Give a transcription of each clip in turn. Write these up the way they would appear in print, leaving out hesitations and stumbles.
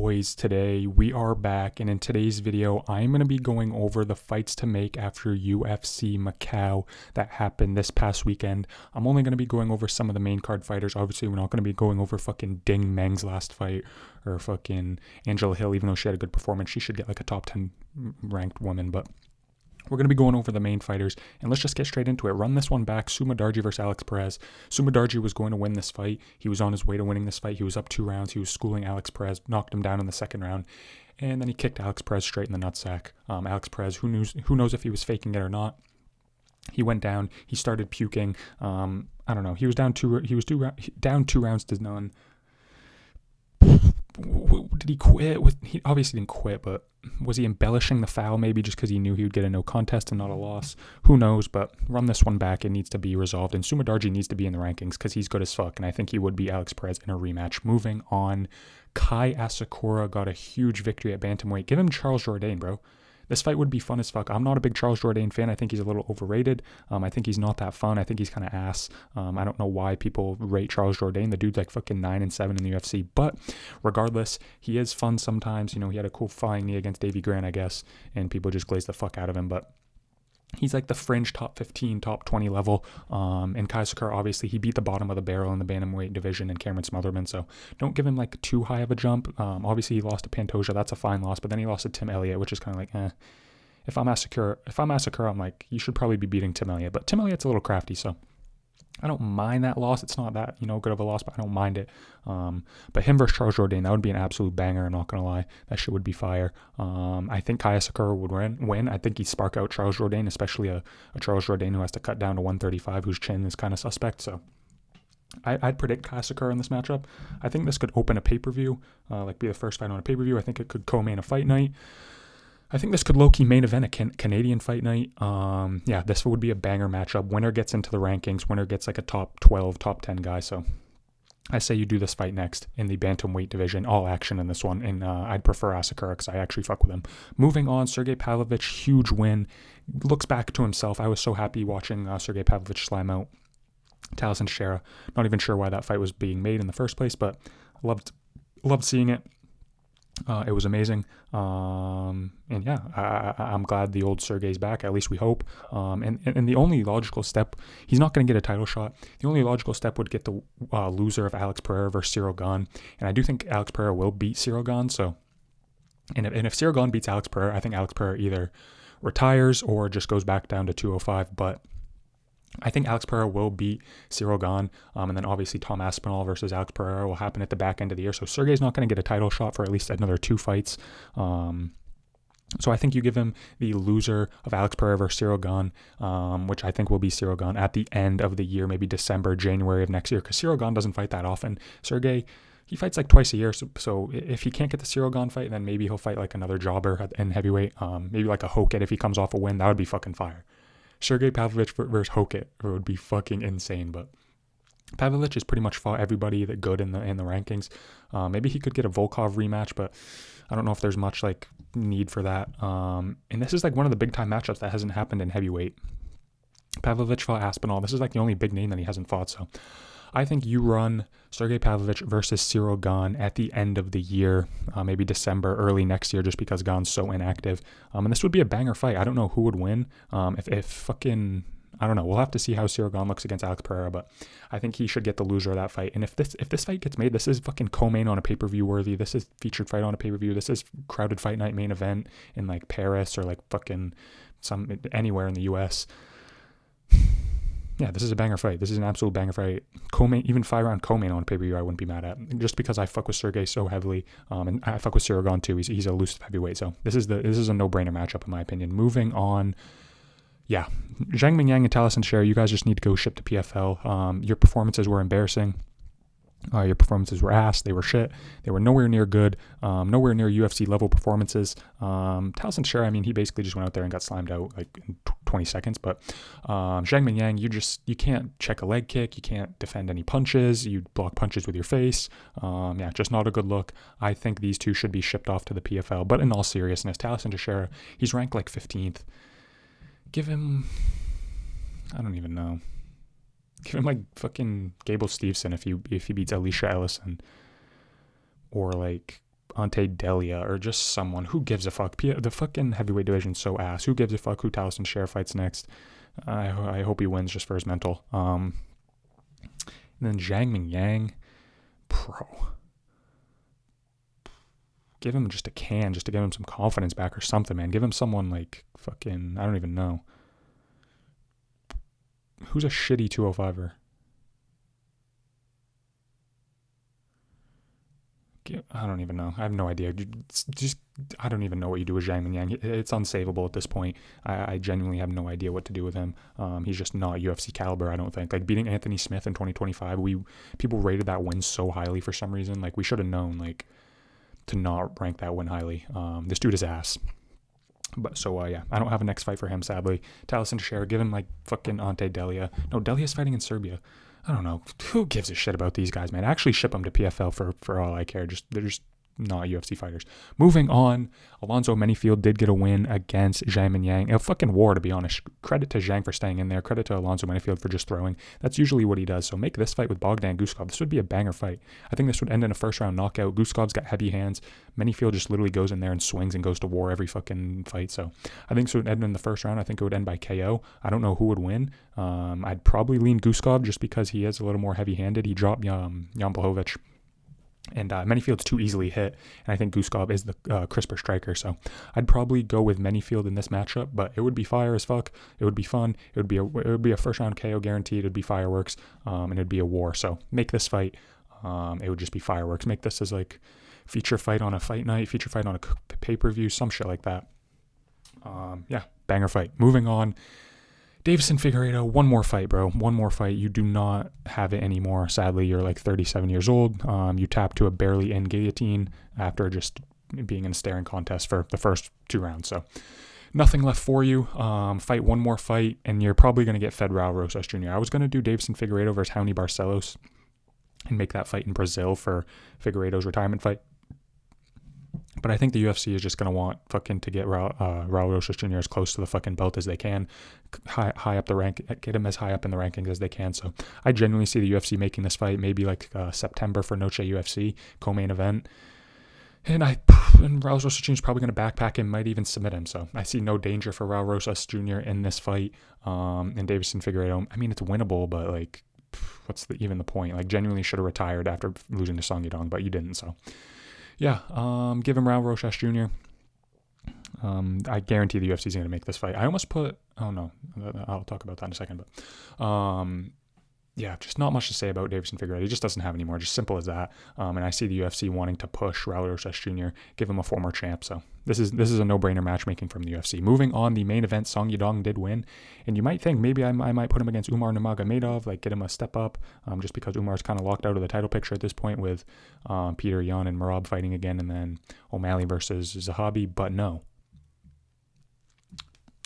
boys? Today we are back, and in today's video I'm going to be going over the fights to make after UFC Macau that happened this past weekend. I'm only going to be going over some of the main card fighters. Obviously we're not going to be going over fucking Ding Meng's last fight or fucking Angela Hill, even though she had a good performance. She should get like a top 10 ranked woman, but we're going to be going over the main fighters, and let's just get straight into it. Run this one back. Sumadarji versus Alex Perez. Sumadarji was going to win this fight. He was on his way to winning this fight. He was up 2 rounds. He was schooling Alex Perez, knocked him down in the second round, and then he kicked Alex Perez straight in the nutsack. Alex Perez, who knows if he was faking it or not. He went down. He started puking. I don't know. He was down 2 rounds to none. Did he quit? He obviously didn't quit, but was he embellishing the foul maybe just because he knew he would get a no contest and not a loss? Who knows, but run this one back. It needs to be resolved, and Sumadarji needs to be in the rankings because he's good as fuck, and I think he would beat Alex Perez in a rematch. Moving on, Kai Asakura got a huge victory at bantamweight. Give him Charles Jourdain, bro. This fight would be fun as fuck. I'm not a big Charles Jourdain fan. I think he's a little overrated. I think he's not that fun. I think he's kind of ass. I don't know why people rate Charles Jourdain. The dude's like fucking 9-7 in the UFC. But regardless, he is fun sometimes. You know, he had a cool flying knee against Davey Grant, I guess, and people just glazed the fuck out of him. But he's like the fringe top 15, top 20 level. And Kai Sakura, obviously, he beat the bottom of the barrel in the bantamweight division and Cameron Smotherman. So don't give him like too high of a jump. Obviously, he lost to Pantoja. That's a fine loss. But then he lost to Tim Elliott, which is kind of like, eh. If I'm Asakura, I'm like, you should probably be beating Tim Elliott. But Tim Elliott's a little crafty, so I don't mind that loss. It's not that, good of a loss, but I don't mind it. But him versus Charles Jourdain, that would be an absolute banger. I'm not going to lie. That shit would be fire. I think Kai Sakura would win. I think he'd spark out Charles Jourdain, especially a Charles Jourdain who has to cut down to 135, whose chin is kind of suspect. So I'd predict Kai Sakura in this matchup. I think this could open a pay-per-view, be the first fight on a pay-per-view. I think it could co-main a fight night. I think this could low-key main event a Canadian fight night. This would be a banger matchup. Winner gets into the rankings. Winner gets like a top 12, top 10 guy. So I say you do this fight next in the bantamweight division. All action in this one. And I'd prefer Asakura because I actually fuck with him. Moving on, Sergey Pavlovich, huge win. Looks back to himself. I was so happy watching Sergey Pavlovich slam out Talison Teixeira. Not even sure why that fight was being made in the first place, but loved seeing it. It was amazing. I'm glad the old Sergey's back. At least we hope. And the only logical step, he's not going to get a title shot. The only logical step would get the loser of Alex Pereira versus Cyril Gane. And I do think Alex Pereira will beat Cyril Gane. So, and if Cyril Gane beats Alex Pereira, I think Alex Pereira either retires or just goes back down to 205. But I think Alex Pereira will beat Cyril Gane, and then obviously Tom Aspinall versus Alex Pereira will happen at the back end of the year. So Sergey's not going to get a title shot for at least another 2 fights. So I think you give him the loser of Alex Pereira versus Cyril Gane, which I think will be Cyril Gane at the end of the year, maybe December, January of next year, because Cyril Gane doesn't fight that often. Sergey, he fights like twice a year, so if he can't get the Cyril Gane fight, then maybe he'll fight like another jobber in heavyweight, maybe like a Hokit if he comes off a win. That would be fucking fire. Sergey Pavlovich versus Hokit would be fucking insane, but Pavlovich has pretty much fought everybody that good in the rankings. Maybe he could get a Volkov rematch, but I don't know if there's much like need for that. And this is like one of the big time matchups that hasn't happened in heavyweight. Pavlovich fought Aspinall. This is like the only big name that he hasn't fought, so I think you run Sergey Pavlovich versus Cyril Gane at the end of the year, maybe December, early next year, just because Gane's so inactive. And this would be a banger fight. I don't know who would win. If fucking, I don't know. We'll have to see how Cyril Gane looks against Alex Pereira, but I think he should get the loser of that fight. And if this fight gets made, this is fucking co-main on a pay-per-view worthy. This is featured fight on a pay-per-view. This is crowded fight night main event in like Paris or like fucking anywhere in the US. Yeah, this is a banger fight. This is an absolute banger fight. Co-main, even 5-round co-main on pay-per-view, I wouldn't be mad at. Just because I fuck with Sergey so heavily, and I fuck with Cyril Gane too. He's a elusive heavyweight, so this is a no-brainer matchup in my opinion. Moving on, yeah, Zhang Mingyang and Talison Teixeira, you guys just need to go ship to PFL. Your performances were embarrassing. Your performances were ass. They were shit. They were nowhere near good. Nowhere near UFC level performances. Talison Teixeira, I mean, he basically just went out there and got slammed out like in 20 seconds. But Zhang Mingyang, you can't check a leg kick. You can't defend any punches. You block punches with your face. Just not a good look. I think these two should be shipped off to the PFL. But in all seriousness, Talison Teixeira, he's ranked like 15th. Give him, I don't even know. Give him like fucking Gable Steveson if he beats Alicia Ellison, or like Ante Delia or just someone. Who gives a fuck? The fucking heavyweight division's so ass. Who gives a fuck who Taliesin Share fights next? I hope he wins just for his mental. And then Zhang Mingyang, bro. Give him just a can, just to give him some confidence back or something, man. Give him someone like fucking, I don't even know. Who's a shitty 205er? I don't even know. I have no idea. I don't even know what you do with Zhang Mingyang. It's unsavable at this point. I genuinely have no idea what to do with him. He's just not UFC caliber, I don't think. Like beating Anthony Smith in 2025, people rated that win so highly for some reason. Like we should have known like to not rank that win highly. This dude is ass. But so yeah, I don't have a next fight for him sadly. Taliesin Share, give him like fucking Ante Delia. No, Delia's fighting in Serbia. I don't know. Who gives a shit about these guys, man? Actually ship them to PFL for all I care. They're just not UFC fighters. Moving on, Alonzo Menifield did get a win against Zhang Mingyang. A fucking war, to be honest. Credit to Zhang for staying in there. Credit to Alonzo Menifield for just throwing. That's usually what he does. So make this fight with Bogdan Guskov. This would be a banger fight. I think this would end in a first round knockout. Guskov's got heavy hands. Menifield just literally goes in there and swings and goes to war every fucking fight. So I think this would end in the first round. I think it would end by KO. I don't know who would win. I'd probably lean Guskov just because he is a little more heavy-handed. He dropped Jan Blachowicz. And Menifield's too easily hit, and I think Guskov is the crisper striker. So I'd probably go with Menifield in this matchup, but it would be fire as fuck. It would be fun. It would be a first round KO guaranteed. It'd be fireworks, and it'd be a war. So make this fight. It would just be fireworks. Make this as like feature fight on a fight night, feature fight on a pay-per-view, some shit like that. Yeah, banger fight. Moving on. Deiveson Figueiredo, one more fight, bro. One more fight. You do not have it anymore. Sadly, you're like 37 years old. You tap to a barely in guillotine after just being in a staring contest for the first 2 rounds. So nothing left for you. Fight one more fight, and you're probably going to get fed Raul Rosas Jr. I was going to do Deiveson Figueiredo versus Raoni Barcelos and make that fight in Brazil for Figueiredo's retirement fight. But I think the UFC is just going to want fucking to get Raul Rosas Jr. as close to the fucking belt as they can, high up the rank, get him as high up in the rankings as they can. So I genuinely see the UFC making this fight maybe like September for Noche UFC, co-main event. And Raul Rosas Jr. is probably going to backpack him, might even submit him. So I see no danger for Raul Rosas Jr. in this fight. And Deiveson Figueiredo, I mean, it's winnable, but like, what's even the point? Like, genuinely should have retired after losing to Song Yadong, but you didn't, so... Yeah, give him Raul Rosas Jr. I guarantee the UFC is going to make this fight. I almost put... Oh, no. I'll talk about that in a second. But yeah, just not much to say about Deiveson Figueiredo. He just doesn't have any more. Just simple as that. And I see the UFC wanting to push Raul Rosas Jr., give him a former champ. So this is a no-brainer matchmaking from the UFC. Moving on, the main event, Song Yadong did win. And you might think maybe I might put him against Umar Nurmagomedov, like get him a step up, just because Umar's kind of locked out of the title picture at this point with Peter Yan and Merab fighting again, and then O'Malley versus Zahabi. But no.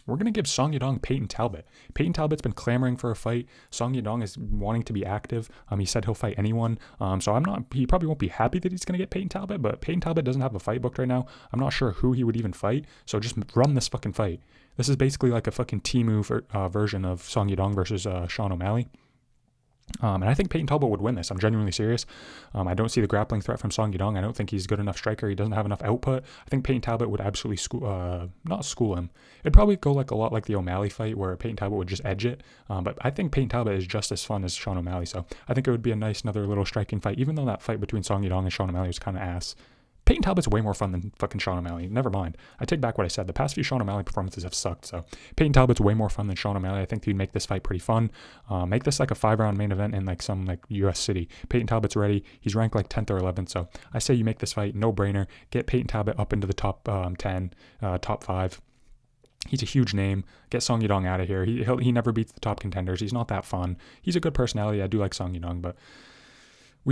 We're going to give Song Yadong Payton Talbott. Payton Talbott's been clamoring for a fight. Song Yadong is wanting to be active. He said he'll fight anyone. So he probably won't be happy that he's going to get Payton Talbott, but Payton Talbott doesn't have a fight booked right now. I'm not sure who he would even fight. So just run this fucking fight. This is basically like a fucking Temu version of Song Yadong versus Sean O'Malley. And I think Payton Talbott would win this. I'm genuinely serious. I don't see the grappling threat from Song Yadong. I don't think he's a good enough striker. He doesn't have enough output. I think Payton Talbott would absolutely not school him. It'd probably go like a lot like the O'Malley fight where Payton Talbott would just edge it. But I think Payton Talbott is just as fun as Sean O'Malley. So I think it would be a nice another little striking fight, even though that fight between Song Yadong and Sean O'Malley was kind of ass. Payton Talbott's way more fun than fucking Sean O'Malley. Never mind. I take back what I said. The past few Sean O'Malley performances have sucked. So Payton Talbott's way more fun than Sean O'Malley. I think he'd make this fight pretty fun. Make this like a 5-round main event in like some like US city. Payton Talbott's ready. He's ranked like 10th or 11th. So I say you make this fight no brainer. Get Payton Talbott up into the top 10, top 5. He's a huge name. Get Song Yadong out of here. He never beats the top contenders. He's not that fun. He's a good personality. I do like Song Yadong, but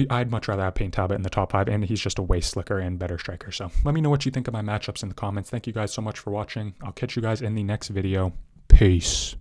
I'd much rather have Payton Talbott in the top 5, and he's just a way slicker and better striker. So let me know what you think of my matchups in the comments. Thank you guys so much for watching. I'll catch you guys in the next video. Peace.